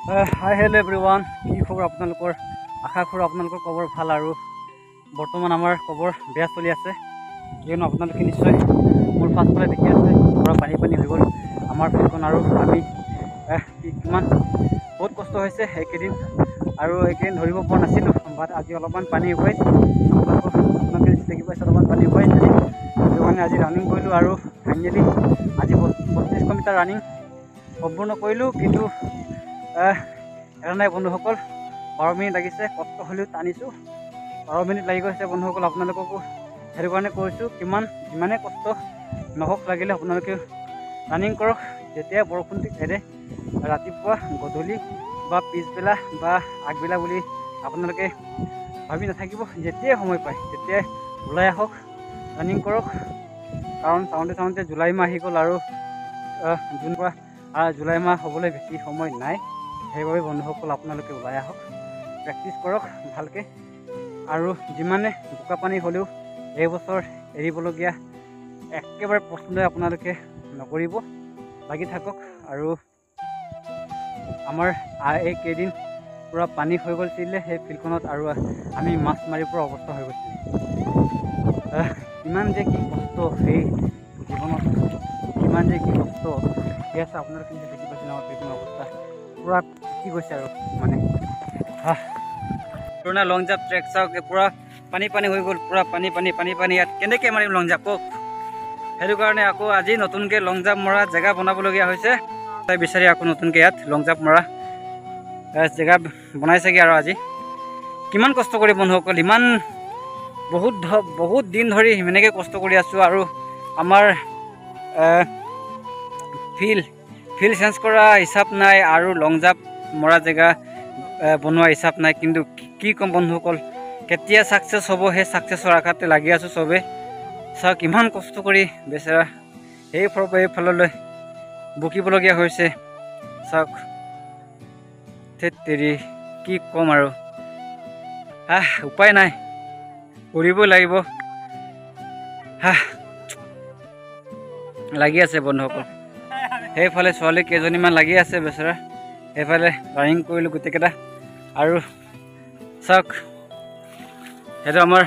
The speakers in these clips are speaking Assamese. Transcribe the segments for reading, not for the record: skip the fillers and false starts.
হাই হেল্ল' এভৰিৱান, কি খবৰ আপোনালোকৰ? আশা কৰোঁ আপোনালোকৰ খবৰ ভাল। আৰু বৰ্তমান আমাৰ খবৰ বেয়া চলি আছে, কিয়নো আপোনালোকে নিশ্চয় মোৰ পাছফালে দেখি আছে পূৰা পানী হৈ গ'ল আমাৰ ফিল্ডখন। আৰু আমি কিমান বহুত কষ্ট হৈছে এইকেইদিন, আৰু এইকেইদিন ধৰিব পৰা নাছিলোঁ, বাট আজি অলপমান পানী শুকাইছে, আপোনালোকে দেখি পাইছে অলপমান পানী শুকাইছে। সেইটো কাৰণে আজি ৰানিং কৰিলোঁ, আৰু ফাইনেলি আজি 32 মিটাৰ ৰানিং সম্পূৰ্ণ কৰিলোঁ। কিন্তু এটা নাই বন্ধুসকল, 12 মিনিট লাগিছে, কষ্ট হ'লেও টানিছোঁ। 12 মিনিট লাগি গৈছে বন্ধুসকল। আপোনালোককো সেইটো কাৰণে কৈছোঁ, যিমানে কষ্ট নহওক লাগিলে আপোনালোকে ৰানিং কৰক। যেতিয়া বৰষুণটো এৰে, ৰাতিপুৱা গধূলি বা পিছবেলা বা আগবেলা বুলি আপোনালোকে ভাবি নাথাকিব, যেতিয়াই সময় পায় তেতিয়াই ওলাই আহক, ৰানিং কৰক। কাৰণ চাওঁতে জুলাই মাহ আহি গ'ল, আৰু জুন পৰা জুলাই মাহ হ'বলৈ বেছি সময় নাই। সেইবাবে বন্ধুসকল আপোনালোকে ওলাই আহক, প্ৰেক্টিচ কৰক ভালকৈ। আৰু যিমানে বোকা পানী হ'লেও এইবছৰ এৰিবলগীয়া একেবাৰে পচন্দ আপোনালোকে নকৰিব, লাগি থাকক। আৰু আমাৰ এই কেইদিন পূৰা পানী হৈ গৈছিলে সেই ফিল্ডখনত, আৰু আমি মাছ মাৰিব পৰা অৱস্থা হৈ গৈছিলে। কিমান যে কি কষ্ট সেই জীৱনত, কিমান যে কি কষ্ট সেই আছে আপোনালোকে দেখি পাইছিল আমাৰ ফিল্ডখনৰ অৱস্থা পূৰা কি গৈছে। আৰু মানে পুৰণা লং জাম্প ট্ৰেক চাওক, পূৰা পানী হৈ গ'ল, পূৰা পানী। ইয়াত কেনেকৈ মাৰিম লং জাম্প কওক? সেইটো কাৰণে আকৌ আজি নতুনকৈ লং জাম্প মৰা জেগা বনাবলগীয়া হৈছে। তাই বিচাৰি আকৌ নতুনকৈ ইয়াত লং জাম্প মৰা জেগা বনাইছেগৈ। আৰু আজি কিমান কষ্ট কৰি বন্ধুসকল, ইমান বহুত দিন ধৰি সেনেকৈ কষ্ট কৰি আছোঁ। আৰু আমাৰ ফিল্ড চেঞ্জ কৰা হিচাপ নাই, আৰু লং জাম্প মৰা জেগা বনোৱা হিচাপ নাই। কিন্তু কি ক'ম বন্ধুসকল, কেতিয়া ছাকচেছ হ'ব সেই ছাকচেছৰ আশাতে লাগি আছোঁ চবে। চাওক ইমান কষ্ট কৰি বেচেৰা এইফাললৈ বকিবলগীয়া হৈছে। চাওক ধেৎ তেৰি, কি ক'ম আৰু, উপায় নাই, কৰিবই লাগিব। লাগি আছে বন্ধুসকল, সেইফালে ছোৱালী কেইজনীমান লাগি আছে বেচেৰা, সেইফালে ৰানিং কৰিলোঁ গোটেইকেইটা। আৰু চাওক সেইটো আমাৰ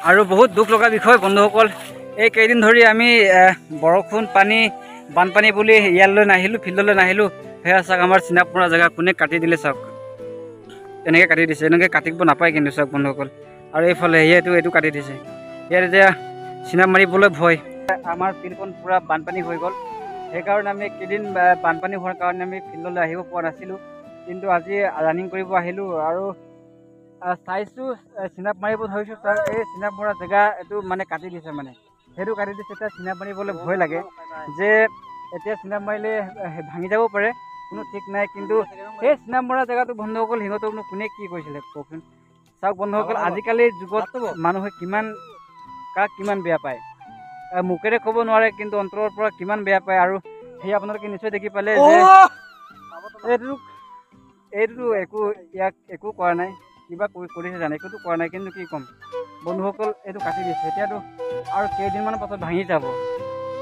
আৰু বহুত দুখ লগা বিষয় বন্ধুসকল। এই কেইদিন ধৰি আমি বৰষুণ বানপানী বুলি ইয়ালৈ নাহিলোঁ, ফিল্ডলৈ নাহিলোঁ। সেয়া চাওক আমাৰ চিনাপ মৰা জেগা কোনে কাটি দিলে চাওক, এনেকৈ কাটি দিছে। এনেকৈ কাটিব নাপায় কিন্তু চাওক বন্ধুসকল। আৰু এইফালে এইটো কাটি দিছে। ইয়াত এতিয়া চিনাপ মাৰিবলৈ ভয়। আমাৰ ফিল্ডখন পূৰা বানপানী হৈ গ'ল, সেইকাৰণে আমি কেইদিন বানপানী হোৱাৰ কাৰণে আমি ফিল্ডলৈ আহিব পৰা নাছিলোঁ। কিন্তু আজি ৰানিং কৰিব আহিলোঁ, আৰু চাইছোঁ চিনাপ মাৰিব ধৰিছোঁ। তাৰ এই চিনাপ মৰা জেগা এইটো মানে কাটি দিছে, মানে সেইটো কাটি দিছে। এতিয়া চিনাপ মাৰিবলৈ ভয় লাগে যে এতিয়া চিনাপ মাৰিলে ভাঙি যাব পাৰে, কোনো ঠিক নাই। কিন্তু সেই চিনাপ মৰা জেগাটো বন্ধুসকল সিহঁতকনো কোনে কি কৰিছিলে কওকচোন? চাওক বন্ধুসকল, আজিকালিৰ যুগত মানুহে কাক কিমান বেয়া পায়, মুখেৰে ক'ব নোৱাৰে, কিন্তু অন্তৰৰ পৰা কিমান বেয়া পায়। আৰু সেই আপোনালোকে নিশ্চয় দেখি পালে যে এইটো ইয়াক একো কৰা নাই, কিবা কৰিছে জানে, একোতো কৰা নাই। কিন্তু কি ক'ম বন্ধুসকল, এইটো কাটি দিছে। এতিয়াতো আৰু কেইদিনমানৰ পাছত ভাঙি যাব।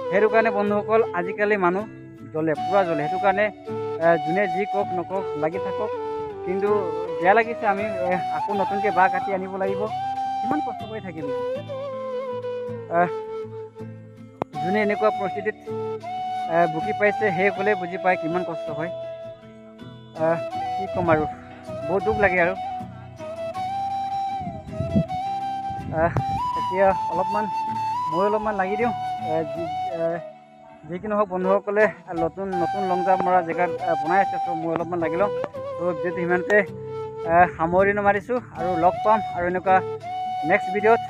সেইটো কাৰণে বন্ধুসকল আজিকালি মানুহ পূৰা জ্বলে। সেইটো কাৰণে যোনে যি কওক নকওক লাগি থাকক। কিন্তু বেয়া লাগিছে, আমি আকৌ নতুনকৈ বাঁহ কাটি আনিব লাগিব, কিমান কষ্ট কৰি থাকিম। যোনে এনেকুৱা পৰিস্থিতিত বুকি পাইছে সেইসকলে বুজি পায় কিমান কষ্ট হয়। কি ক'ম আৰু, বহুত দুখ লাগে। আৰু এতিয়া মই অলপমান লাগি দিওঁ। যি কি নহওক বন্ধুসকলে নতুন লং জাম্প মৰা জেগাত বনাই আছে, চ' মই অলপমান লাগি লওঁ। চ' যিহেতু সিমানতে সামৰণি মাৰিছোঁ, আৰু লগ পাম আৰু এনেকুৱা নেক্সট ভিডিঅ'ত।